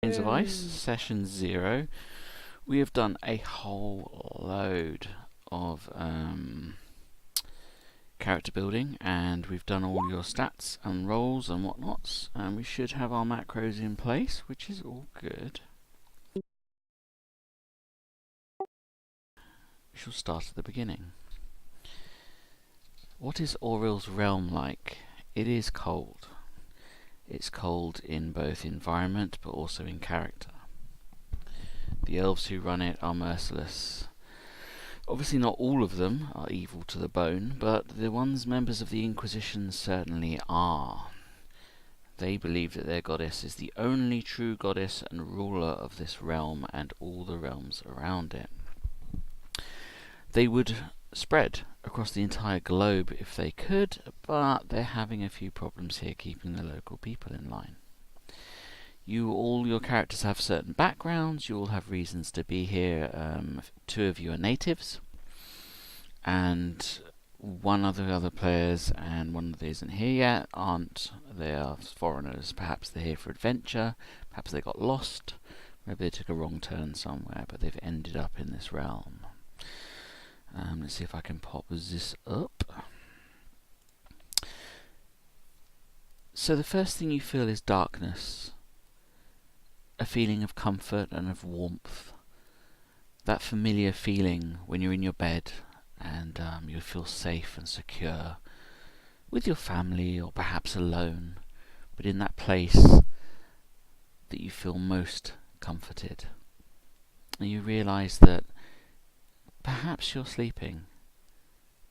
Plains of Ice, Session 0. We have done a whole load of character building, and we've done all your stats and rolls and whatnots, and we should have our macros in place, which is all good. We shall start at the beginning. What is Auril's realm like? It is cold. It's cold in both environment but also in character. The elves who run it are merciless. Obviously not all of them are evil to the bone, but the ones members of the Inquisition certainly are. They believe that their goddess is the only true goddess and ruler of this realm and all the realms around it. They would spread across the entire globe if they could, but they're having a few problems here keeping the local people in line. All your characters have certain backgrounds, you all have reasons to be here. 2 of you are natives, and one of the other players, and one of these isn't here yet, aren't. They are foreigners. Perhaps they're here for adventure, perhaps they got lost, maybe they took a wrong turn somewhere, but they've ended up in this realm. Let's see if I can pop this up. So the first thing you feel is darkness. A feeling of comfort and of warmth. That familiar feeling when you're in your bed and you feel safe and secure with your family or perhaps alone, but in that place that you feel most comforted. And you realise that perhaps you're sleeping,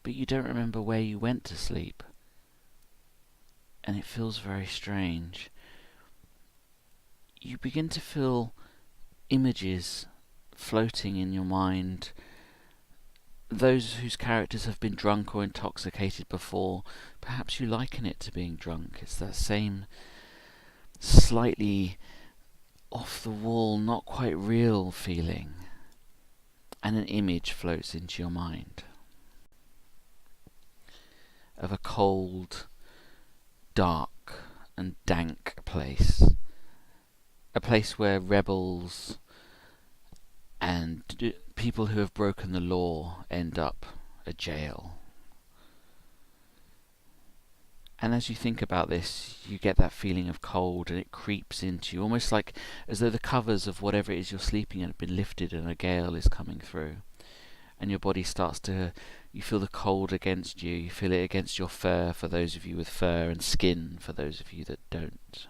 but you don't remember where you went to sleep. And it feels very strange. You begin to feel images floating in your mind. Those whose characters have been drunk or intoxicated before, perhaps you liken it to being drunk. It's that same slightly off the wall, not quite real feeling. And an image floats into your mind of a cold, dark and dank place. A place where rebels and people who have broken the law end up a jail. And as you think about this, you get that feeling of cold, and it creeps into you, almost like as though the covers of whatever it is you're sleeping in have been lifted and a gale is coming through. And your body starts to, you feel the cold against you, you feel it against your fur for those of you with fur, and skin for those of you that don't.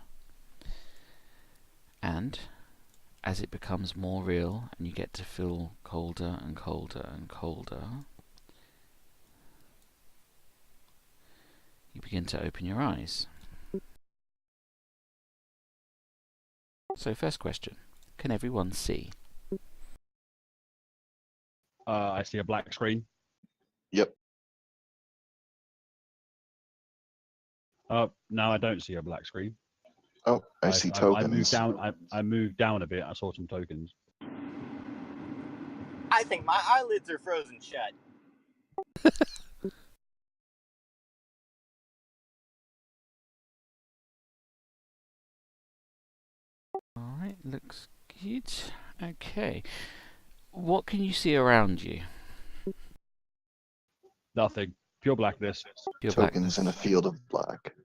And as it becomes more real and you get to feel colder and colder and colder, you begin to open your eyes. So first question, can everyone see? I see a black screen. Yep. No, I don't see a black screen. Oh, I see tokens. I moved down a bit. I saw some tokens. I think my eyelids are frozen shut. Alright, looks good. Okay. What can you see around you? Nothing. Pure blackness. Pure Tokens blackness. in a field of black.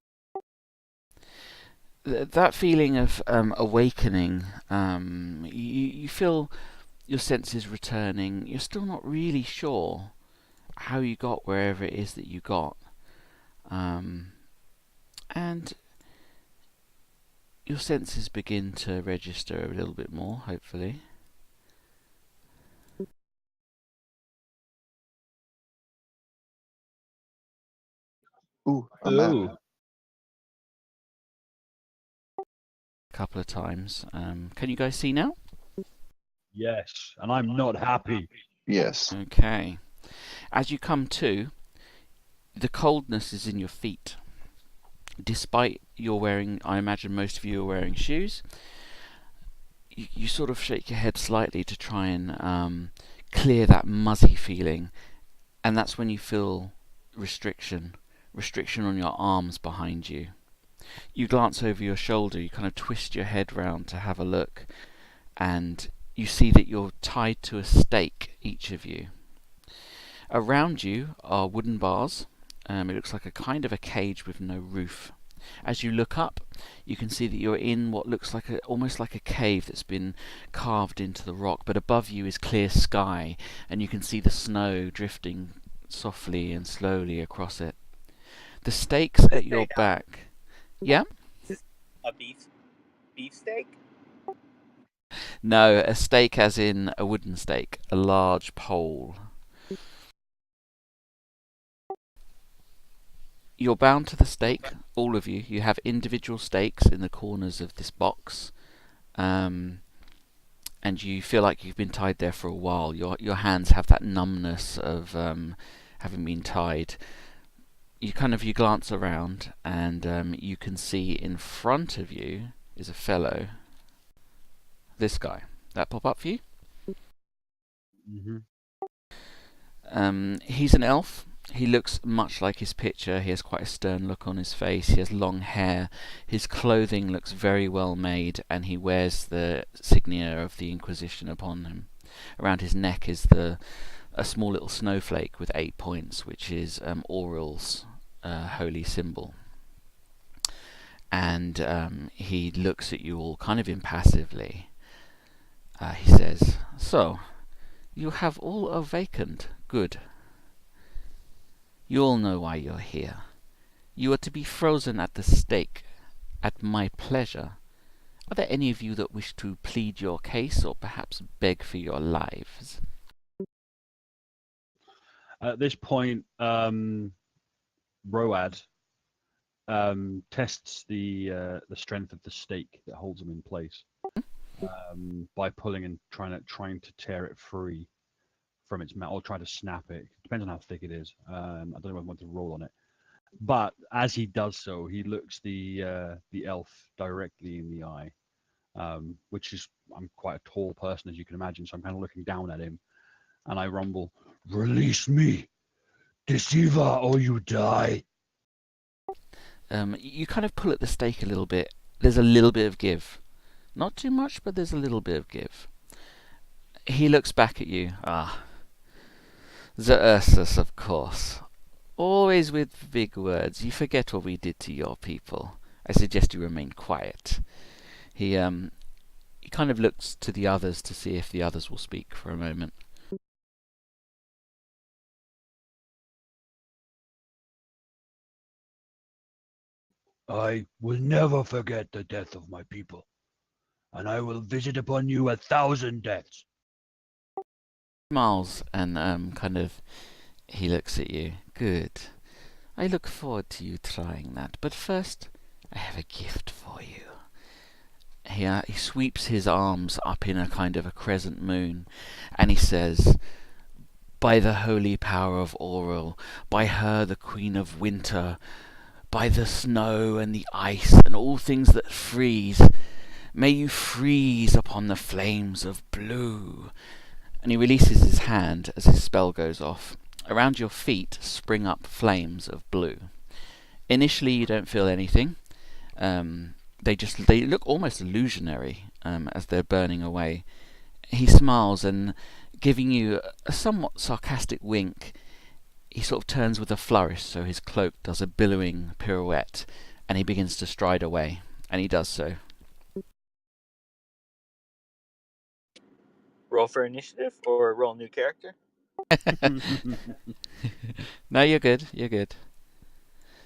That feeling of awakening, you feel your senses returning. You're still not really sure how you got wherever it is that you got. And your senses begin to register a little bit more, hopefully. Ooh, a map. Ooh. A couple of times. Can you guys see now? Yes, and I'm not happy. Yes. Okay. As you come to, the coldness is in your feet. Despite you're wearing, I imagine most of you are wearing shoes, you sort of shake your head slightly to try and clear that muzzy feeling, and that's when you feel restriction on your arms behind you. You glance over your shoulder, you kind of twist your head round to have a look, and you see that you're tied to a stake, each of you. Around you are wooden bars. It looks like a kind of a cage with no roof. As you look up, you can see that you're in what looks like almost like a cave that's been carved into the rock, but above you is clear sky, and you can see the snow drifting softly and slowly across it. The stakes at your back... Yeah? Is this a beef steak? No, a stake as in a wooden stake, a large pole. You're bound to the stake, all of you. You have individual stakes in the corners of this box, and you feel like you've been tied there for a while. Your hands have that numbness of having been tied. You glance around, and you can see in front of you is a fellow. This guy. That pop up for you? He's an elf. He looks much like his picture. He has quite a stern look on his face. He has long hair. His clothing looks very well made, and he wears the insignia of the Inquisition upon him. Around his neck is a small little snowflake with 8 points, which is Aurel's holy symbol. And he looks at you all kind of impassively. He says, "So, you have all awakened. Good. You all know why you're here. You are to be frozen at the stake, at my pleasure. Are there any of you that wish to plead your case, or perhaps beg for your lives?" At this point, Road tests the strength of the stake that holds him in place by pulling and trying to tear it free from its mouth, or try to snap it. Depends on how thick it is. I don't know if I want to roll on it. But as he does so, he looks the elf directly in the eye, which is, I'm quite a tall person, as you can imagine, so I'm kind of looking down at him, and I rumble, "Release me, deceiver, or you die." You kind of pull at the stake a little bit. There's a little bit of give. Not too much, but there's a little bit of give. He looks back at you. The Ursus, of course. Always with big words. You forget what we did to your people. I suggest you remain quiet. He kind of looks to the others to see if the others will speak for a moment. "I will never forget the death of my people, and I will visit upon you 1,000 deaths." Smiles and he looks at you. Good. I look forward to you trying that. But first, I have a gift for you. He sweeps his arms up in a kind of a crescent moon, and he says, "By the holy power of Aurel, by her the Queen of Winter, by the snow and the ice and all things that freeze, may you freeze upon the flames of blue." And he releases his hand as his spell goes off. Around your feet spring up flames of blue. Initially you don't feel anything. They look almost illusionary as they're burning away. He smiles, and giving you a somewhat sarcastic wink, he sort of turns with a flourish, so his cloak does a billowing pirouette, and he begins to stride away, and he does so. Roll for initiative or roll new character? No, you're good. You're good.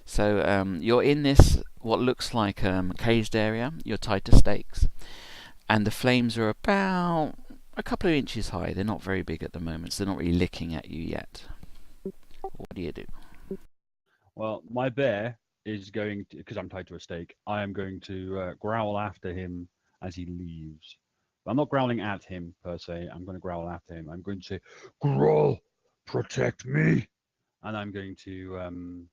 So you're in this what looks like caged area. You're tied to stakes, and the flames are about a couple of inches high. They're not very big at the moment, so they're not really licking at you yet. What do you do? Well, my bear is going to, because I'm tied to a stake, I am going to growl after him as he leaves. But I'm not growling at him per se. I'm going to growl after him. I'm going to say, "Growl, protect me," and I'm going to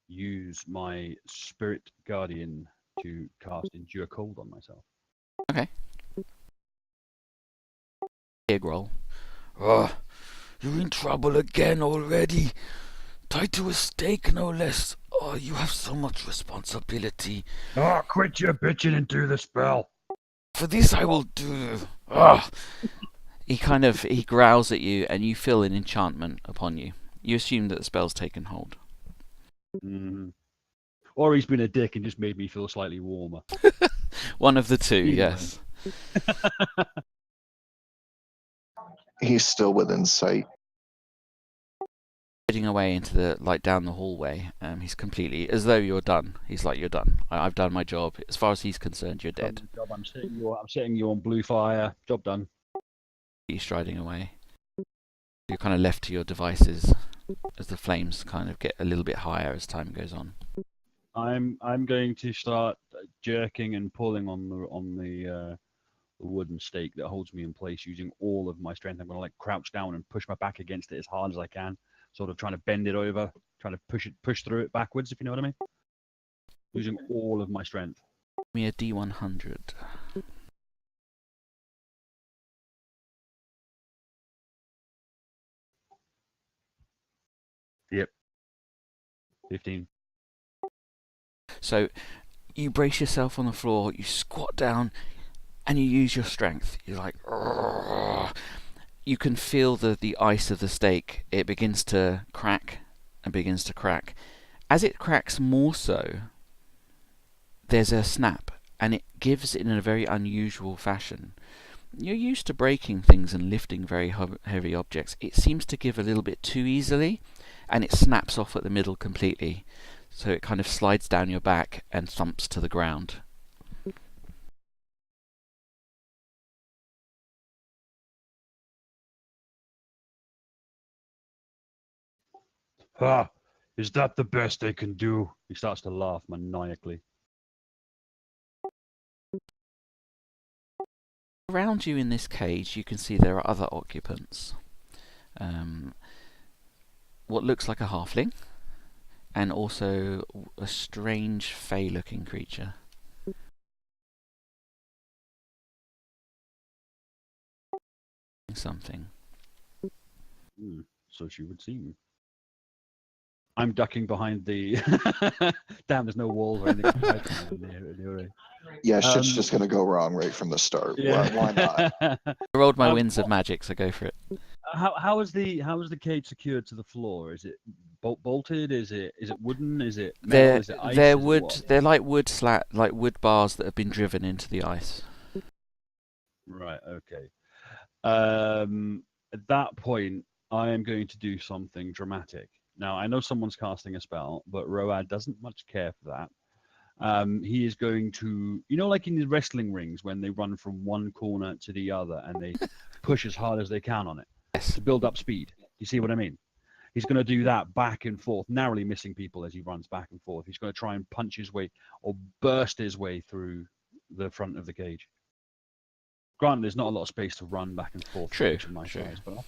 use my spirit guardian to cast Endure Cold on myself. Okay. Big roll. You're in trouble again already. Tied to a stake, no less. Oh, you have so much responsibility. Oh, quit your bitching and do the spell. For this I will do. Ah. He growls at you, and you feel an enchantment upon you. You assume that the spell's taken hold. Mm. Or he's been a dick and just made me feel slightly warmer. One of the two, Either yes. He's still within sight. Heading away into down the hallway. He's completely, as though you're done. He's like, you're done. I've done my job. As far as he's concerned, you're dead. Job, I'm setting you on blue fire. Job done. He's striding away. You're kind of left to your devices as the flames kind of get a little bit higher as time goes on. I'm going to start jerking and pulling on the wooden stake that holds me in place using all of my strength. I'm going to like crouch down and push my back against it as hard as I can, sort of trying to bend it over, trying to push through it backwards, if you know what I mean. Using all of my strength. Give me a D100. Yep. 15. So you brace yourself on the floor, you squat down, and you use your strength. You're like, "Argh." You can feel the ice of the stake. It begins to crack and begins to crack. As it cracks more so, there's a snap, and it gives in a very unusual fashion. You're used to breaking things and lifting very heavy objects. It seems to give a little bit too easily, and it snaps off at the middle completely. So it kind of slides down your back and thumps to the ground. Ah, is that the best they can do? He starts to laugh maniacally. Around you in this cage, you can see there are other occupants. What looks like a halfling, and also a strange fey-looking creature. Something. So she would see me. I'm ducking behind the. Damn, there's no walls or anything. Yeah, shit's just gonna go wrong right from the start. Yeah. Why not? I rolled my winds of magic, so go for it. How is the cage secured to the floor? Is it bolted? Is it wooden? Is it metal? Is it ice? They're Is it wood. what? They're like wood bars that have been driven into the ice. Right. Okay. At that point, I am going to do something dramatic. Now, I know someone's casting a spell, but Road doesn't much care for that. He is going to, like in the wrestling rings when they run from one corner to the other and they push as hard as they can on it to build up speed. You see what I mean? He's going to do that back and forth, narrowly missing people as he runs back and forth. He's going to try and punch his way or burst his way through the front of the cage. Granted, there's not a lot of space to run back and forth. True. My size, but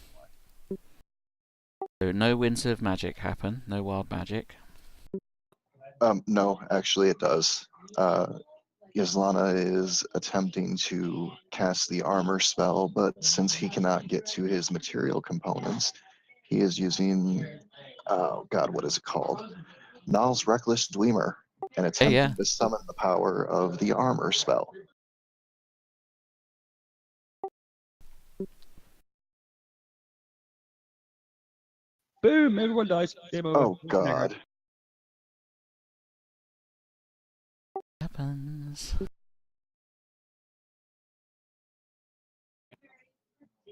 So no winds of magic happen. No wild magic. No, actually it does. Yaslana is attempting to cast the armor spell, but since he cannot get to his material components, he is using, oh god, what is it called? Nal's Reckless Dwemer, and attempting to summon the power of the armor spell. boom! Everyone dies. Game over. Oh god. Happens.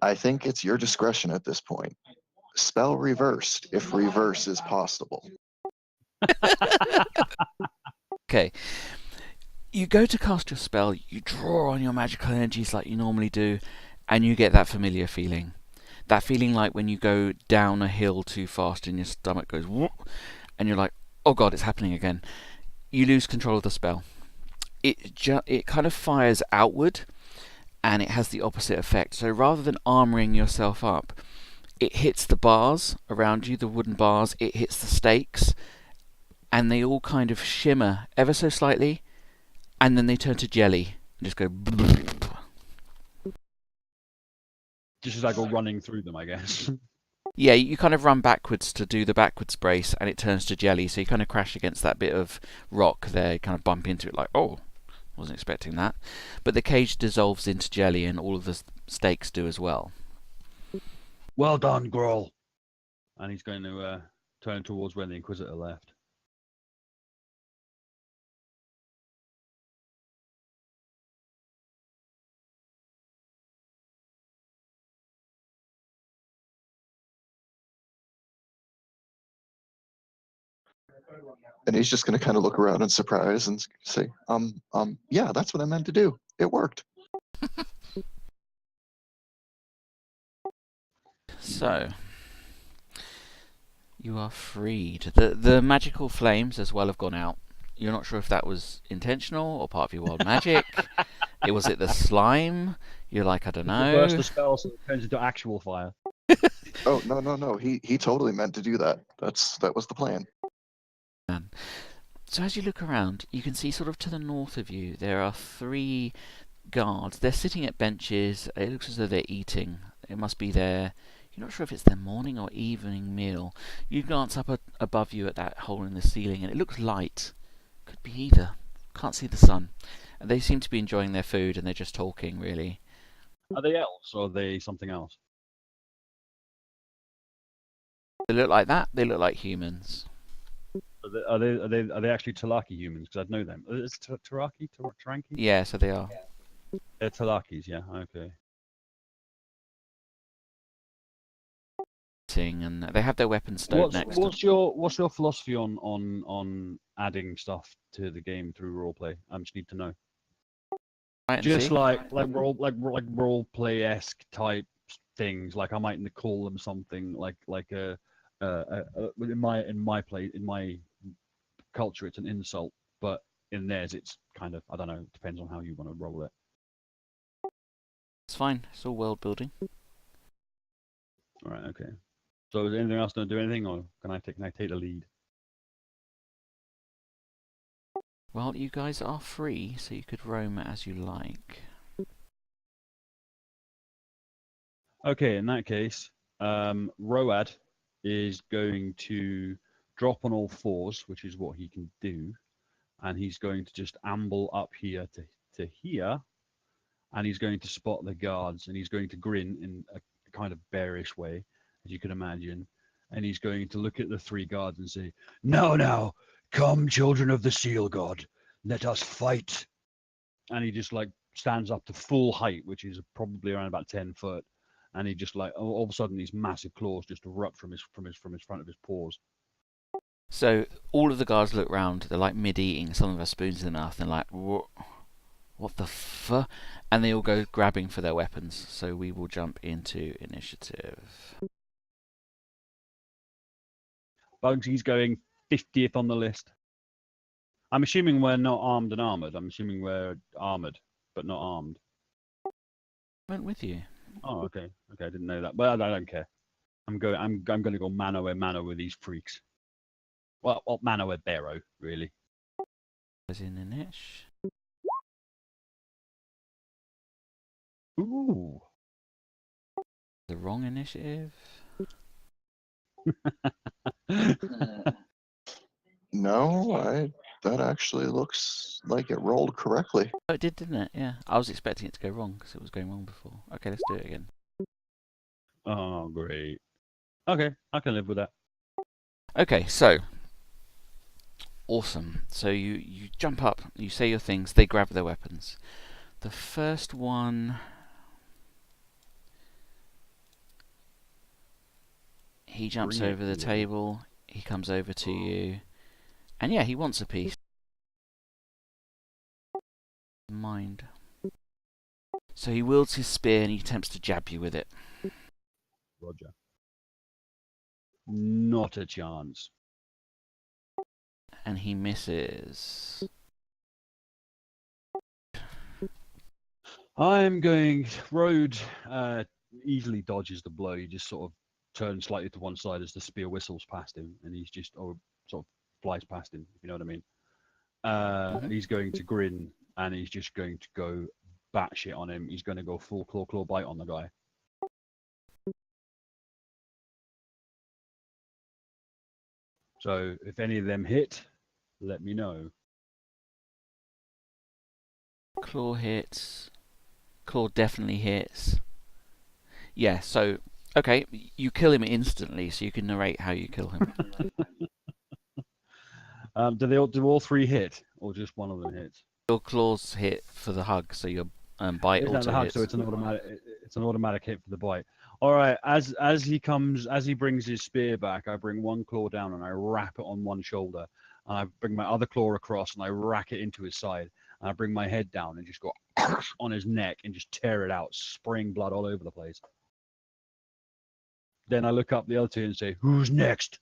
I think it's your discretion at this point. Spell reversed, if reverse is possible. Okay. You go to cast your spell, you draw on your magical energies like you normally do, and you get that familiar feeling. That feeling like when you go down a hill too fast and your stomach goes whoop, and you're like, oh god, it's happening again. You lose control of the spell. It kind of fires outward, and it has the opposite effect. So rather than armoring yourself up, it hits the bars around you, the wooden bars, it hits the stakes, and they all kind of shimmer ever so slightly, and then they turn to jelly and just go. Just as I go running through them, I guess. Yeah, you kind of run backwards to do the backwards brace, and it turns to jelly. So you kind of crash against that bit of rock there, kind of bump into it like, oh, wasn't expecting that. But the cage dissolves into jelly, and all of the stakes do as well. Well done, Groll. And he's going to turn towards where the Inquisitor left. And he's just going to kind of look around in surprise and say, yeah, that's what I meant to do. It worked. So, you are freed. The magical flames as well have gone out. You're not sure if that was intentional or part of your wild magic. Was it the slime? You're like, I don't know. Burst the spell so it turns into actual fire. Oh, no. He totally meant to do that. That was the plan. So as you look around, you can see sort of to the north of you, there are 3 guards. They're sitting at benches. It looks as though they're eating. It must be their... You're not sure if it's their morning or evening meal. You glance up above you at that hole in the ceiling, and it looks light. Could be either. Can't see the sun. And they seem to be enjoying their food, and they're just talking, really. Are they elves or are they something else? They look like that. They look like humans. Are they actually Talaki humans? Because I'd know them. Is it Taraki? Taranki? Yeah, so they are. They're Talakis, yeah. Okay. And they have their weapons stowed next to them. What's your philosophy on adding stuff to the game through roleplay? I just need to know. Right, Just like role play esque type things. Like I might call them something like a in my culture it's an insult, but in theirs it's kind of, I don't know. It depends on how you want to roll it. It's fine. It's all world building. All right. Okay. So is anything else going to do anything, or can I take the lead? Well, you guys are free, so you could roam as you like. Okay, in that case, Road is going to drop on all fours, which is what he can do, and he's going to just amble up here to here, and he's going to spot the guards, and he's going to grin in a kind of bearish way, as you can imagine, and he's going to look at the 3 guards and say, now, come, children of the Seal God, let us fight. And he just like stands up to full height, which is probably around about 10 foot. And he just like all of a sudden these massive claws just erupt from his front of his paws. So all of the guards look round. They're like mid-eating. Some of their spoons in their mouth. And they're like, what the fuck? And they all go grabbing for their weapons. So we will jump into initiative. Bugsy's going 50th on the list. I'm assuming we're not armed and armored. I'm assuming we're armored, but not armed. Went with you. Oh, okay. Okay, I didn't know that. But I don't care. I'm going to go mano a mano with these freaks. Well, mano a barrow, really. As in Inish. Ooh. The wrong initiative. No, that actually looks like it rolled correctly. Oh, it did, didn't it? Yeah. I was expecting it to go wrong because it was going wrong before. Okay, let's do it again. Oh, great. Okay, I can live with that. Okay, so awesome. So you jump up, you say your things, they grab their weapons. The first one, he jumps over the table, he comes over to you, and yeah, he wants a piece. Mind. So he wields his spear and he attempts to jab you with it. Roger. Not a chance. And he misses. I'm going. Road easily dodges the blow. He just sort of turns slightly to one side as the spear whistles past him, and he's just sort of flies past him. If you know what I mean. He's going to grin, and he's just going to go batshit on him. He's going to go full claw bite on the guy. So if any of them hit, let me know. Claw hits. Claw definitely hits. Yeah, so, okay, you kill him instantly, so you can narrate how you kill him. Do all three hit, or just one of them hits? Your claws hit for the hug, so your bite Isn't that the also hug? hits. So it's an automatic. It's an automatic hit for the bite. All right. As he brings his spear back, I bring one claw down and I wrap it on one shoulder, and I bring my other claw across and I rack it into his side, and I bring my head down and just go on his neck and just tear it out, spraying blood all over the place. Then I look up the other two and say, "Who's next?"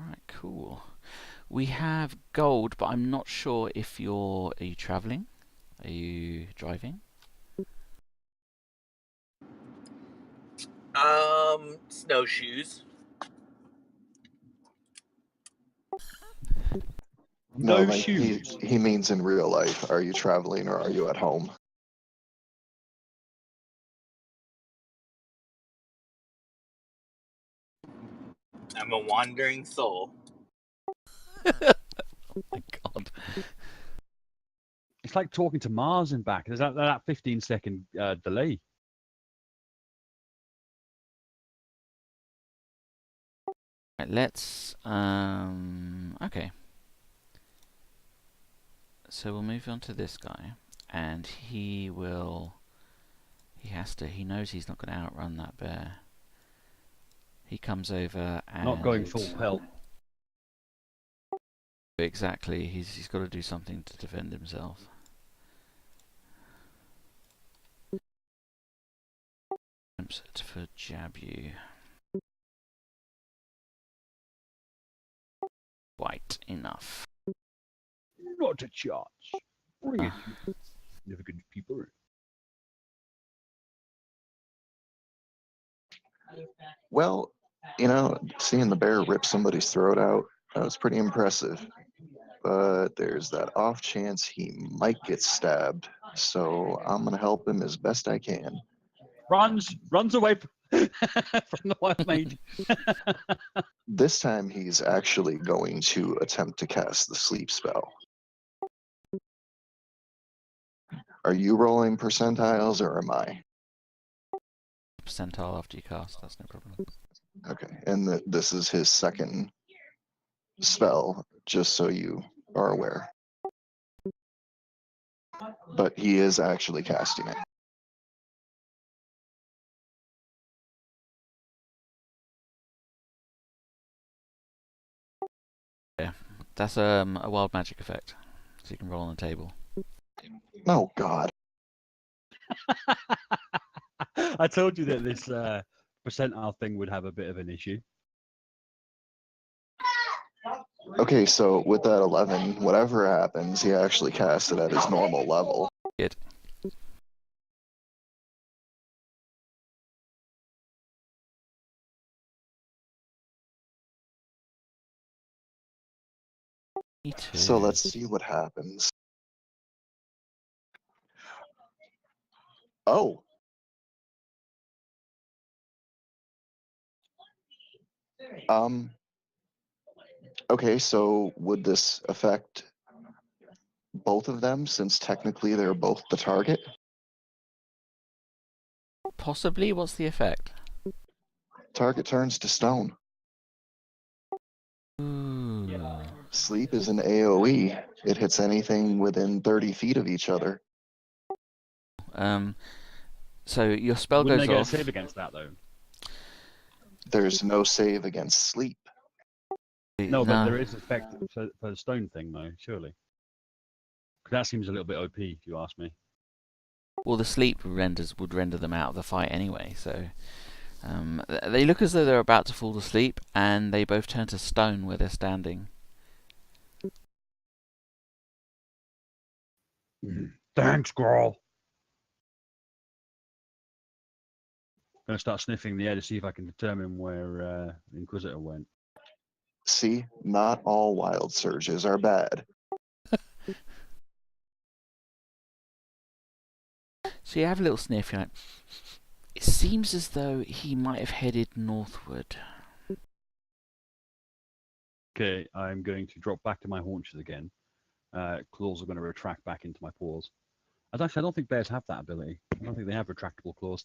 Alright, cool. We have gold, but I'm not sure if you're... Are you travelling? Are you driving? Snowshoes. No like shoes. he means in real life. Are you traveling or are you at home? I'm a wandering soul. Oh my god. It's like talking to Mars and back. There's that 15-second delay. Right, let's... Okay. So we'll move on to this guy, and he will... He knows he's not going to outrun that bear. He comes over and... Not going full pelt. Exactly, he's got to do something to defend himself. Attempts for jab you. Quite enough. Not a chance. Bring it, you significant people. Well, seeing the bear rip somebody's throat out, that was pretty impressive. But there's that off chance he might get stabbed, so I'm gonna help him as best I can. Runs away from the wild mage. This time he's actually going to attempt to cast the sleep spell. Are you rolling percentiles or am I? Percentile after you cast, that's no problem. Okay, and this is his second spell, just so you are aware. But he is actually casting it. Yeah, that's a wild magic effect, so you can roll on the table. Oh God. I told you that this percentile thing would have a bit of an issue. Okay, so with that 11, whatever happens, he actually casts it at his normal level. Good. Me too. So let's see what happens. Oh. Okay, so would this affect both of them since technically they're both the target? Possibly. What's the effect? Target turns to stone. Ooh. Sleep is an AoE. It hits anything within 30 feet of each other. So your spell Wouldn't goes they get off. a save against that though? There's no save against sleep. No, but there is effect for the stone thing though, surely. That seems a little bit OP, if you ask me. Well, the sleep would render them out of the fight anyway, so... they look as though they're about to fall asleep, and they both turn to stone where they're standing. Thanks, Grawl. Gonna start sniffing the air to see if I can determine where the Inquisitor went. See, not all wild surges are bad. So you have a little sniff, you're like, it seems as though he might have headed northward. Okay, I'm going to drop back to my haunches again. Claws are going to retract back into my paws. I don't think bears have that ability. I don't think they have retractable claws.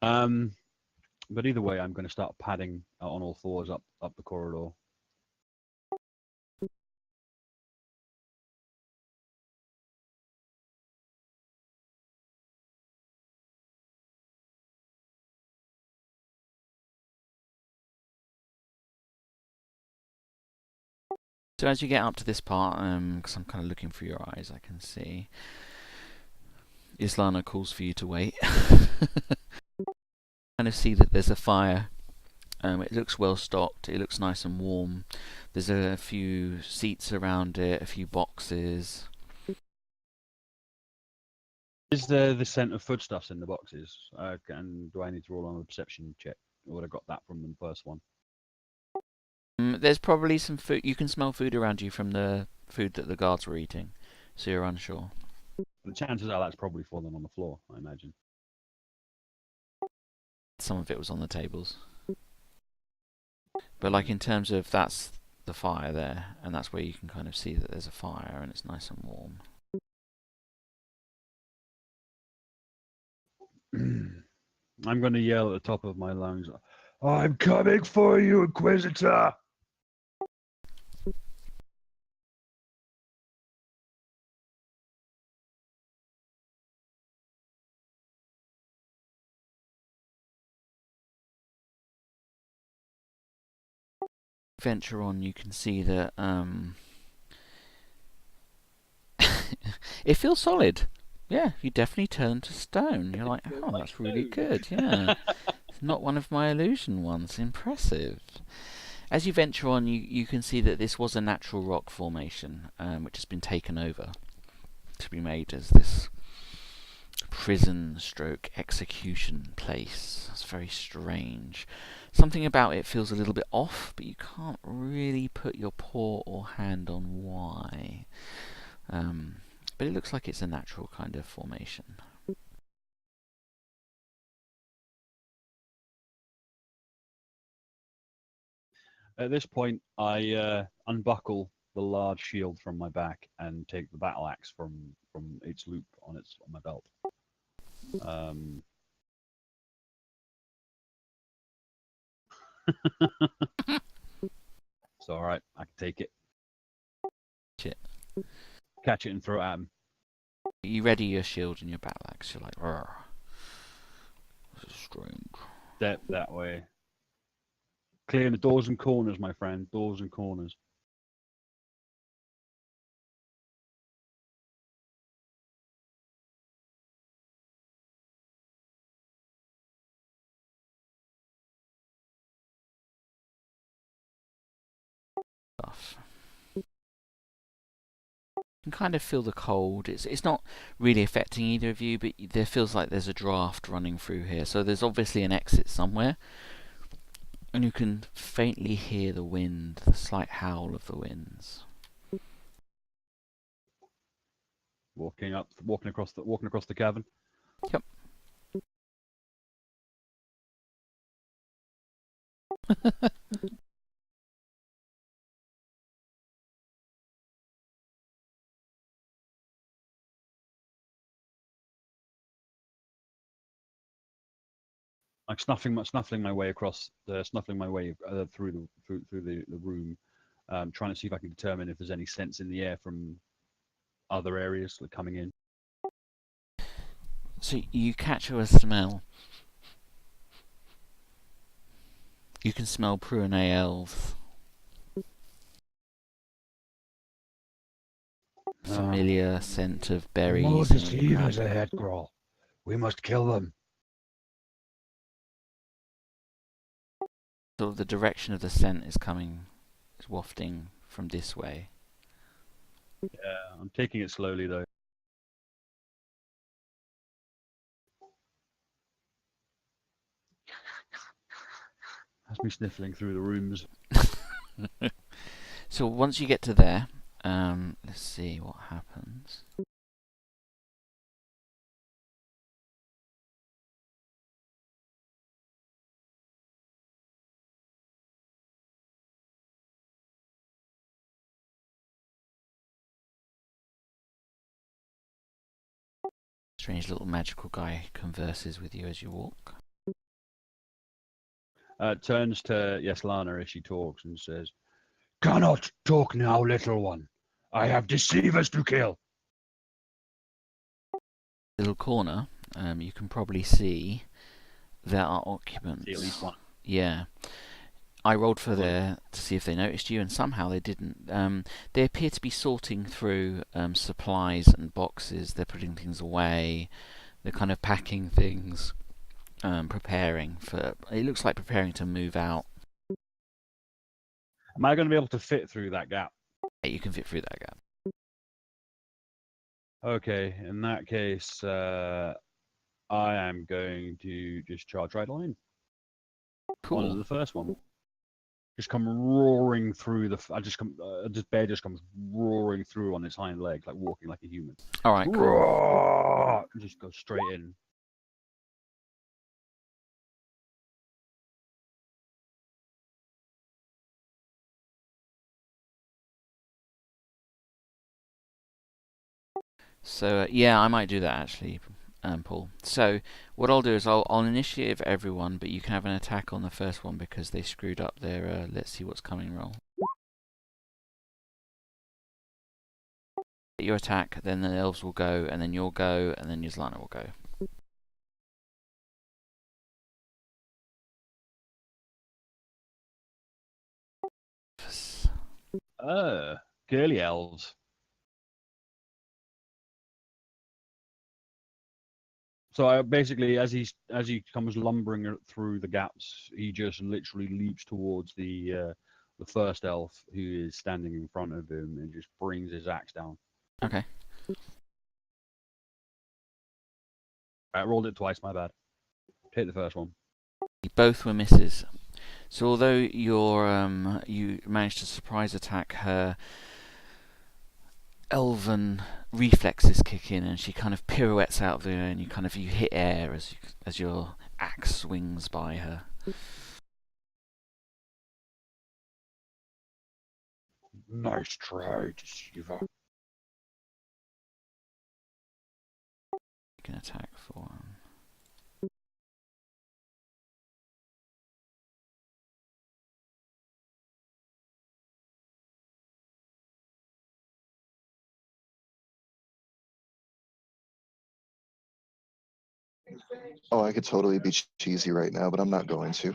But either way, I'm going to start padding on all fours up the corridor. So as you get up to this part, because I'm kind of looking through your eyes, I can see Islana calls for you to wait. Kind of see that there's a fire. It looks well stocked. It looks nice and warm. There's a few seats around it, a few boxes. Is there the scent of foodstuffs in the boxes? And do I need to roll on a perception check? Or would I got that from the first one? There's probably some food. You can smell food around you from the food that the guards were eating, so you're unsure. The chances are that's probably fallen on the floor, I imagine. Some of it was on the tables. But like in terms of that's the fire there, and that's where you can kind of see that there's a fire and it's nice and warm. I'm going to yell at the top of my lungs, I'm coming for you, Inquisitor! Venture on, you can see that it feels solid. Yeah, you definitely turn to stone. You're like, oh, that's really good. Yeah, it's not one of my illusion ones. Impressive. As you venture on, you can see that this was a natural rock formation, which has been taken over to be made as this prison stroke execution place. It's very strange. Something about it feels a little bit off, but you can't really put your paw or hand on why. But it looks like it's a natural kind of formation. At this point, I unbuckle the large shield from my back and take the battle axe from its loop on my belt. It's all right. I can take it. Shit. Catch it and throw it at him. You ready your shield and your battle axe. You're like, "Rrr. This is strange." Step that way. Clearing the doors and corners, my friend. Doors and corners. Stuff. You can kind of feel the cold. It's not really affecting either of you, but there feels like there's a draft running through here. So there's obviously an exit somewhere. And you can faintly hear the wind, the slight howl of the winds. Walking across the cavern. Yep. I'm snuffling my way across snuffling my way through the room, trying to see if I can determine if there's any scents in the air from other areas that are coming in. So you catch a smell. You can smell Pruane elves. Familiar scent of berries. More deceivers ahead, Groll. We must kill them. So the direction of the scent is wafting from this way. Yeah, I'm taking it slowly though. That's me sniffling through the rooms. So once you get to there, let's see what happens. Strange little magical guy converses with you as you walk. Turns to Yeslana as she talks and says, "Cannot talk now, little one. I have deceivers to kill." Little corner, you can probably see there are occupants. See at least one. Yeah. I rolled for to see if they noticed you, and somehow they didn't. They appear to be sorting through supplies and boxes. They're putting things away. They're kind of packing things, preparing for. It looks like preparing to move out. Am I going to be able to fit through that gap? Yeah, you can fit through that gap. Okay, in that case, I am going to just charge right on in. Cool. On the first one. Just come roaring through this bear just comes roaring through on its hind legs, like walking like a human. All right, cool. Roar! Just go straight in. So yeah, I might do that actually, Paul. So what I'll do is I'll initiate everyone, but you can have an attack on the first one because they screwed up their let's see what's coming roll. Your attack, then the elves will go, and then you'll go, and then Yeslana will go. Girly elves. So I basically, as he comes lumbering through the gaps, he just literally leaps towards the first elf who is standing in front of him and just brings his axe down. Okay. I rolled it twice. My bad. Hit the first one. Both were misses. So although you managed to surprise attack her, elven reflexes kick in, and she kind of pirouettes out of the air, and you hit air as your axe swings by her. Nice try, deceiver. You can attack for. Oh, I could totally be cheesy right now, but I'm not going to.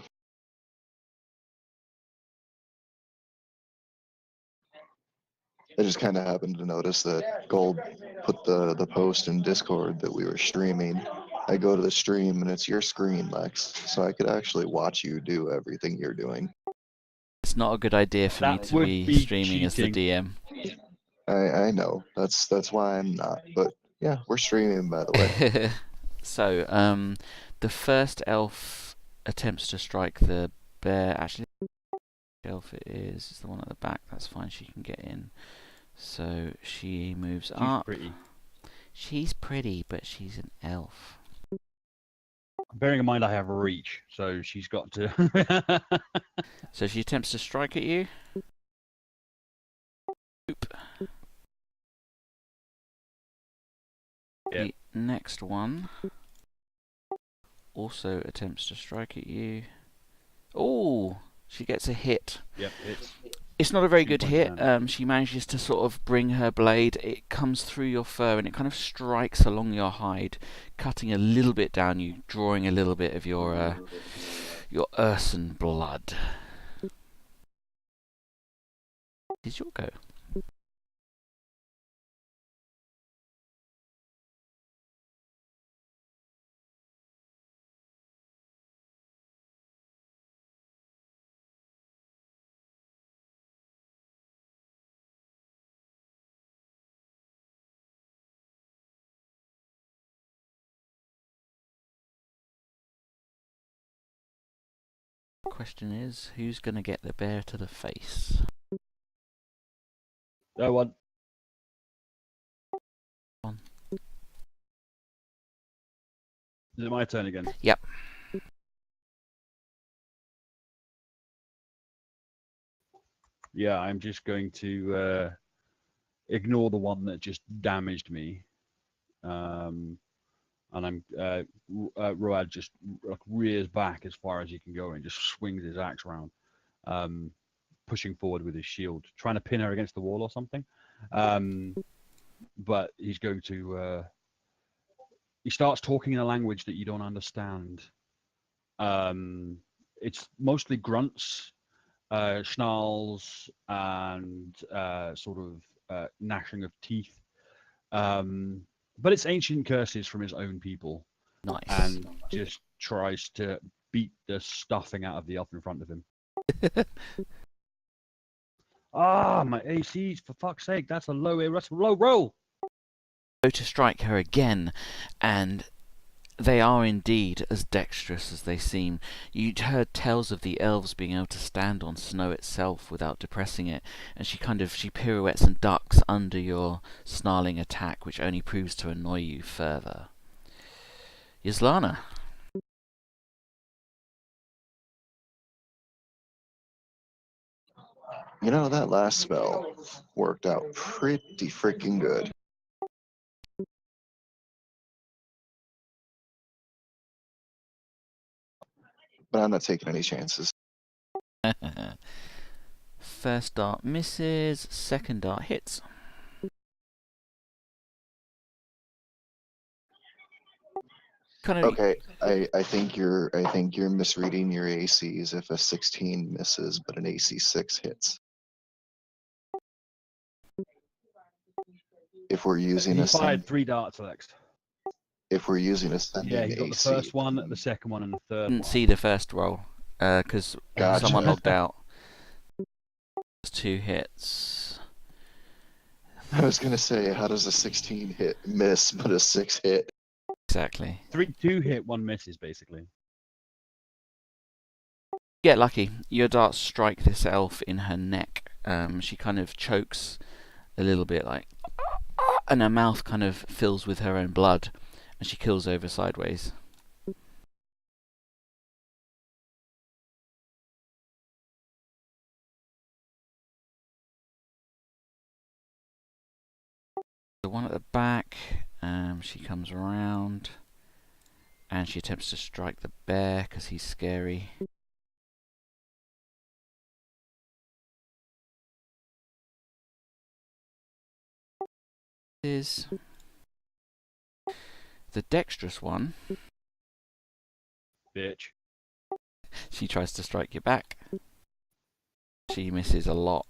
I just kind of happened to notice that Gold put the post in Discord that we were streaming. I go to the stream and it's your screen, Lex, so I could actually watch you do everything you're doing. It's not a good idea for me That to would be be streaming as the cheating. DM. I know. That's why I'm not. But yeah, we're streaming, by the way. So, the first elf attempts to strike the bear. Actually, the elf it is. It's the one at the back. That's fine. She can get in. So she moves up. Pretty. She's pretty, but she's an elf. Bearing in mind I have reach, so she's got to. So she attempts to strike at you. Oop. Yep. The next one also attempts to strike at you. Oh, she gets a hit. Yep, It's not a very 2 good points hit. damage. She manages to sort of bring her blade. It comes through your fur and it kind of strikes along your hide, cutting a little bit down you, drawing a little bit of your Urson blood. Is your go? Question is, who's going to get the bear to the face? No one. Is it my turn again? Yep. Yeah, I'm just going to ignore the one that just damaged me. And Road just like rears back as far as he can go and just swings his axe around, pushing forward with his shield, trying to pin her against the wall or something. But he's going to. He starts talking in a language that you don't understand. It's mostly grunts, snarls, and sort of gnashing of teeth. But it's ancient curses from his own people. Nice. And just tries to beat the stuffing out of the elf in front of him. My ACs, for fuck's sake, that's a low roll. Go to strike her again, and they are indeed as dexterous as they seem. You'd heard tales of the elves being able to stand on snow itself without depressing it, and she pirouettes and ducks under your snarling attack, which only proves to annoy you further. Yellowsnow. You know, that last spell worked out pretty freaking good. But I'm not taking any chances. First dart misses, second dart hits. Okay, I think you're misreading your ACs if a 16 misses but an AC 6 hits. If we're using He fired 3 darts, Alex. If we're using ascending he got AC, the first one, the second one, and the third Didn't one. see the first roll because Gotcha. someone logged out. 2 hits. I was gonna say, how does a 16 miss but a 6 hit? Exactly. 2 hit, 1 misses, basically. Get lucky. Your darts strike this elf in her neck. She kind of chokes a little bit, like, and her mouth kind of fills with her own blood, and she kills over sideways. The one at the back, she comes around, and she attempts to strike the bear because he's scary. Is the dexterous one. Bitch. She tries to strike you back. She misses a lot.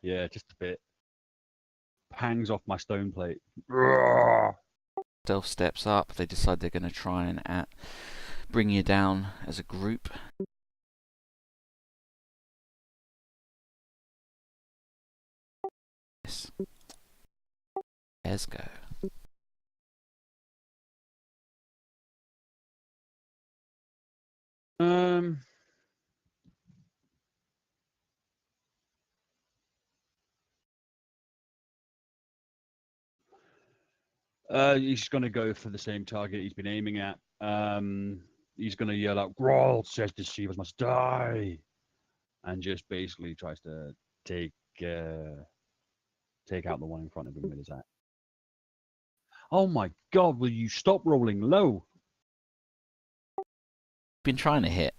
Yeah, just a bit. Hangs off my stone plate. Stealth steps up. They decide they're going to try and bring you down as a group. Yes. Let's go. He's going to go for the same target he's been aiming at. He's going to yell out, "Growl says deceivers must die," and just basically tries to take out the one in front of him with his axe. Oh my god, will you stop rolling low? Been trying to hit.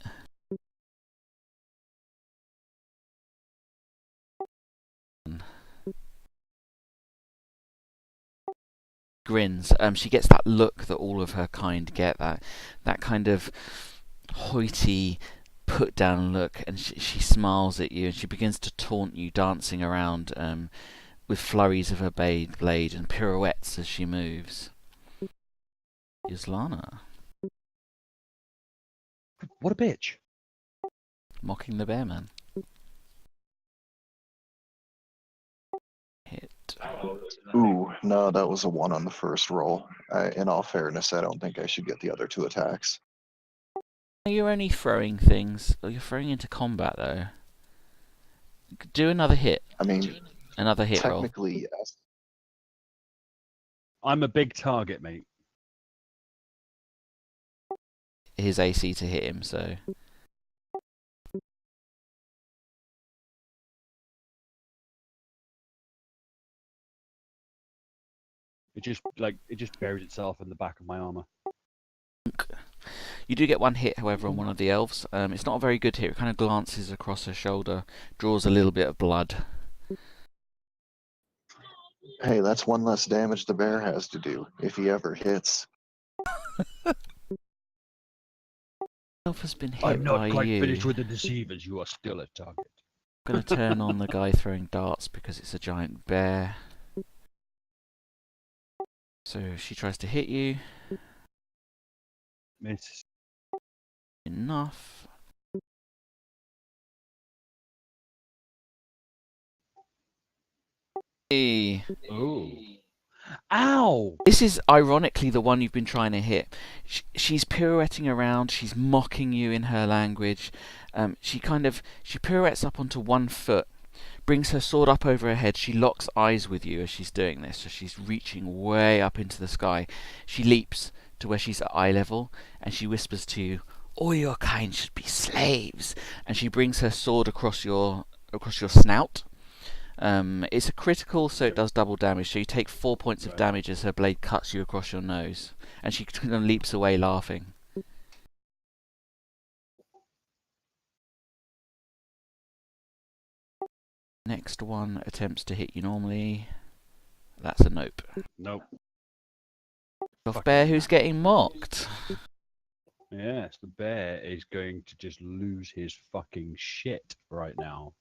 Grins. She gets that look that all of her kind get, that kind of hoity, put down look, and she smiles at you, and she begins to taunt you, dancing around with flurries of her blade and pirouettes as she moves. Yellowsnow. What a bitch. Mocking the bearman. Hit. Ooh, no, that was a 1 on the first roll. In all fairness, I don't think I should get the other 2 attacks. You're only throwing things. You're throwing into combat, though. Do another hit. I mean, Another hit roll. technically, yes. I'm a big target, mate. His AC to hit him, so... It just buries itself in the back of my armor. You do get one hit, however, on one of the elves. It's not a very good hit. It kind of glances across her shoulder, draws a little bit of blood. Hey, that's one less damage the bear has to do if he ever hits. Elf has been hit I'm not by quite you. finished with the deceivers. You are still a target. I'm going to turn on the guy throwing darts because it's a giant bear. So she tries to hit you. Miss. Enough. Hey. Oh. Ow! This is ironically the one you've been trying to hit. She's pirouetting around. She's mocking you in her language. She pirouettes up onto one foot, brings her sword up over her head. She locks eyes with you as she's doing this. So she's reaching way up into the sky. She leaps to where she's at eye level, and she whispers to you, "All your kind should be slaves." And she brings her sword across your snout. It's a critical, so it does double damage. So you take 4 points of damage as her blade cuts you across your nose, and she kind of leaps away laughing. Next one attempts to hit you normally. That's a nope. Nope. Off bear who's getting mocked. Yes, the bear is going to just lose his fucking shit right now.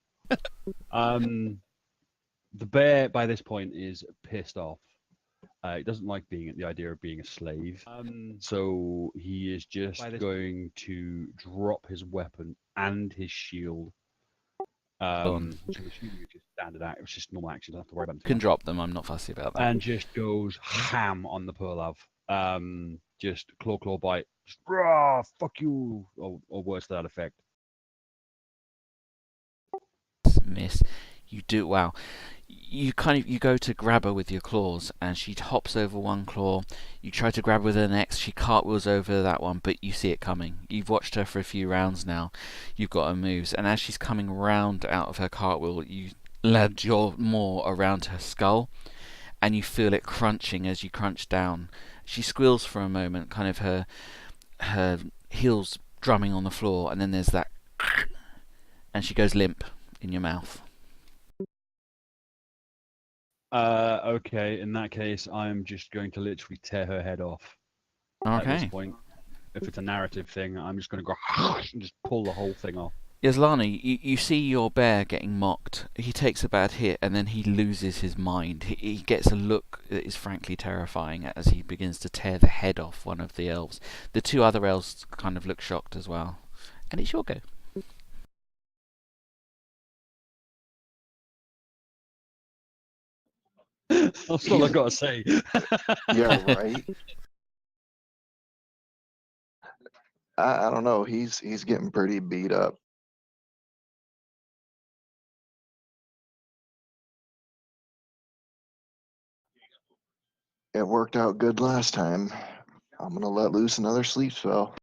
The bear by this point is pissed off. He doesn't like the idea of being a slave. So he is just going to drop his weapon and his shield. Which I'm assuming is just standard act. It's just normal action. Don't have to worry about it. Can drop them. I'm not fussy about that. And just goes ham on the Purlav. Just claw bite. Just, rah, fuck you, or words to that effect. Miss. You do wow. You go to grab her with your claws, and she hops over one claw. You try to grab with her next. She cartwheels over that one, but you see it coming. You've watched her for a few rounds now. You've got her moves, and as she's coming round out of her cartwheel, you land your maw around her skull, and you feel it crunching as you crunch down. She squeals for a moment, kind of her heels drumming on the floor, and then there's that, and she goes limp in your mouth. Okay, in that case, I'm just going to literally tear her head off. Okay. At this point, if it's a narrative thing, I'm just going to go and just pull the whole thing off. Yaslani, you see your bear getting mocked. He takes a bad hit and then he loses his mind. He gets a look that is frankly terrifying as he begins to tear the head off one of the elves. The two other elves kind of look shocked as well. And it's your go. That's all I got to say. Yeah, right. I don't know. He's getting pretty beat up. It worked out good last time. I'm gonna let loose another sleep spell.